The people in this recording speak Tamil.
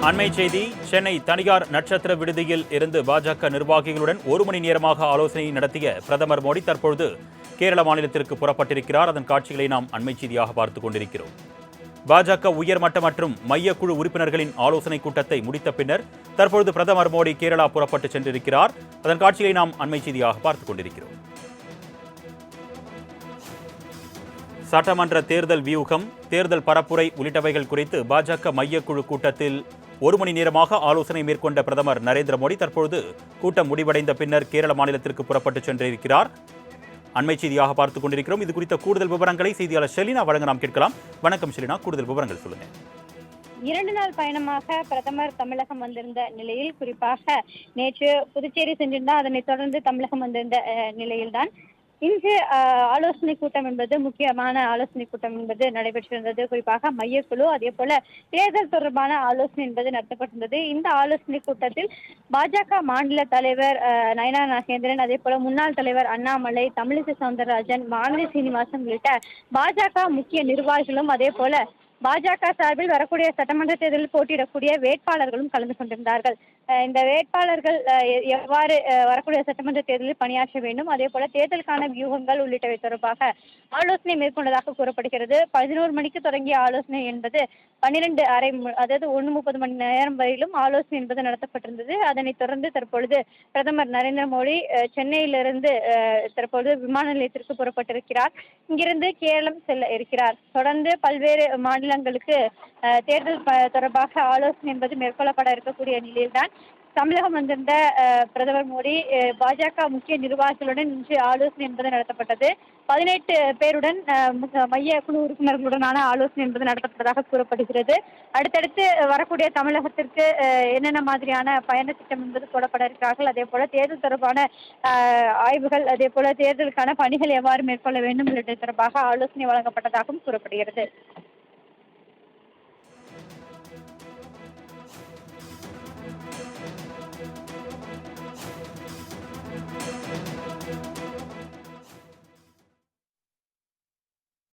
அண்மை செய்தி. சென்னை தனியார் நட்சத்திர விடுதியில் இருந்து பாஜக நிர்வாகிகளுடன் 1 மணி நேரமாக ஆலோசனை நடத்திய பிரதமர் மோடி தற்பொழுது கேரள மாநிலத்திற்கு புறப்பட்டிருக்கிறார். அதன் காட்சிகளை நாம் அண்மை செய்தியாக பார்த்துக் கொண்டிருக்கிறோம். பாஜக உயர்மட்ட மற்றும் மையக்குழு உறுப்பினர்களின் ஆலோசனை கூட்டத்தை முடித்த பின்னர் தற்பொழுது பிரதமர் மோடி கேரளா புறப்பட்டு சென்றிருக்கிறார். அதன் காட்சிகளை நாம் அண்மை செய்தியாக பார்த்துக் கொண்டிருக்கிறோம். சட்டமன்ற தேர்தல் வியூகம், தேர்தல் பரப்புரை உள்ளிட்டவைகள் குறித்து பாஜக மையக்குழு கூட்டத்தில் 1 மணி நேரமாக ஆலோசனை மேற்கொண்ட பிரதமர் நரேந்திர மோடி தற்பொழுது கூட்டம் முடிவடைந்த பின்னர் கேரள மாநிலத்திற்கு புறப்பட்டு சென்றிருக்கிறார். அண்மை செய்தியாக பார்த்துக் கொண்டிருக்கிறோம். இது குறித்த கூடுதல் விவரங்களை செய்தியாளர் ஷெலினா வழங்க நாம் கேட்கலாம். வணக்கம் ஷெலினா, கூடுதல் விவரங்கள் சொல்லுங்க. 2 நாள் பயணமாக பிரதமர் தமிழகம் வந்திருந்த நிலையில், குறிப்பாக நேற்று புதுச்சேரி சென்றிருந்தார். அதனைத் தொடர்ந்து தமிழகம் வந்திருந்த நிலையில்தான் இன்று ஆலோசனை கூட்டம் என்பது, முக்கியமான ஆலோசனை கூட்டம் என்பது நடைபெற்றிருந்தது. குறிப்பாக மையக்குழு, அதே போல தேர்தல் தொடர்பான ஆலோசனை என்பது நடத்தப்பட்டிருந்தது. இந்த ஆலோசனை கூட்டத்தில் பாஜக மாநில தலைவர் நயனா நாகேந்திரன், அதே போல முன்னாள் தலைவர் அண்ணாமலை, தமிழிசை சவுந்தரராஜன், வானதி சீனிவாசன் உள்ளிட்ட பாஜக முக்கிய நிர்வாகிகளும், அதே போல பாஜக சார்பில் வரக்கூடிய சட்டமன்ற தேர்தலில் போட்டியிடக்கூடிய வேட்பாளர்களும் கலந்து கொண்டிருந்தார்கள். இந்த வேட்பாளர்கள் எவ்வாறு வரக்கூடிய சட்டமன்ற தேர்தலில் பணியாற்ற வேண்டும், அதே போல தேர்தலுக்கான வியூகங்கள் உள்ளிட்டவை தொடர்பாக ஆலோசனை மேற்கொண்டதாக கூறப்படுகிறது. 11 மணிக்கு தொடங்கிய ஆலோசனை என்பது 12:30, அதாவது 1:30 மணி நேரம் வரையிலும் ஆலோசனை என்பது நடத்தப்பட்டிருந்தது. அதனைத் தொடர்ந்து தற்பொழுது பிரதமர் நரேந்திர மோடி சென்னையிலிருந்து தற்பொழுது விமான நிலையத்திற்கு புறப்பட்டிருக்கிறார். இங்கிருந்து கேரளம் செல்ல இருக்கிறார். தொடர்ந்து பல்வேறு மாநிலங்களுக்கு தேர்தல் தொடர்பாக ஆலோசனை என்பது மேற்கொள்ளப்பட இருக்கக்கூடிய நிலையில்தான் தமிழகம் வந்திருந்த பிரதமர் மோடி பாஜக முக்கிய நிர்வாகிகளுடன் இன்று ஆலோசனை என்பது நடத்தப்பட்டது. 18 பேருடன் மைய குழு உறுப்பினர்களுடனான ஆலோசனை என்பது நடத்தப்பட்டதாக கூறப்படுகிறது. அடுத்தடுத்து வரக்கூடிய தமிழகத்திற்கு என்னென்ன மாதிரியான பயண திட்டம் என்பது போடப்பட இருக்கிறார்கள், அதே போல தேர்தல் தொடர்பான ஆய்வுகள், அதே போல தேர்தலுக்கான பணிகள் எவ்வாறு மேற்கொள்ள வேண்டும் உள்ளிட்ட தொடர்பாக ஆலோசனை வழங்கப்பட்டதாகவும் கூறப்படுகிறது.